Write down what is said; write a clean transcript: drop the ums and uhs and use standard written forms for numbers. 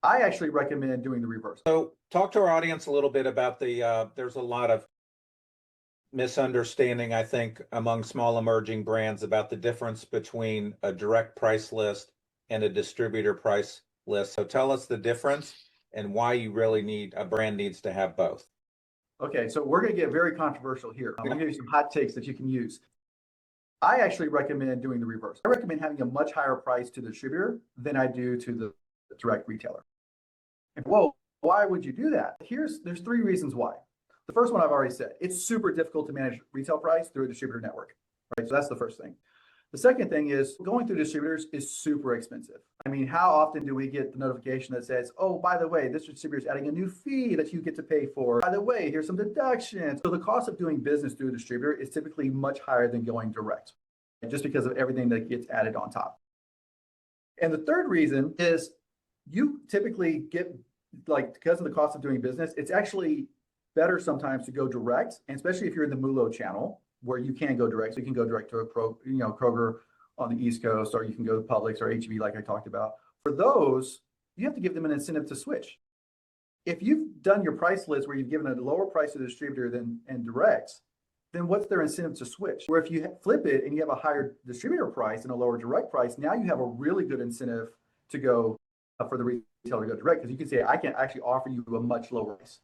I actually recommend doing the reverse. So talk to our audience a little bit about there's a lot of misunderstanding, I think, among small emerging brands about the difference between a direct price list and a distributor price list. So tell us the difference and why you really a brand needs to have both. Okay, so we're going to get very controversial here. I'm going to give you some hot takes that you can use. I actually recommend doing the reverse. I recommend having a much higher price to the distributor than I do to the direct retailer. And whoa, why would you do that? There's three reasons why. The first one I've already said, it's super difficult to manage retail price through a distributor network, right? So that's the first thing. The second thing is going through distributors is super expensive. I mean, how often do we get the notification that says, oh, by the way, this distributor is adding a new fee that you get to pay for. By the way, here's some deductions. So the cost of doing business through a distributor is typically much higher than going direct, just because of everything that gets added on top. And the third reason is you typically get, because of the cost of doing business, it's actually better sometimes to go direct, and especially if you're in the MULO channel where you can go direct. So you can go direct to a Kroger on the East Coast, or you can go to Publix or HEB like I talked about. For those, you have to give them an incentive to switch. If you've done your price list where you've given a lower price to the distributor and direct, then what's their incentive to switch? Where if you flip it and you have a higher distributor price and a lower direct price, now you have a really good incentive to go for the retailer to go direct, because you can say, I can actually offer you a much lower price.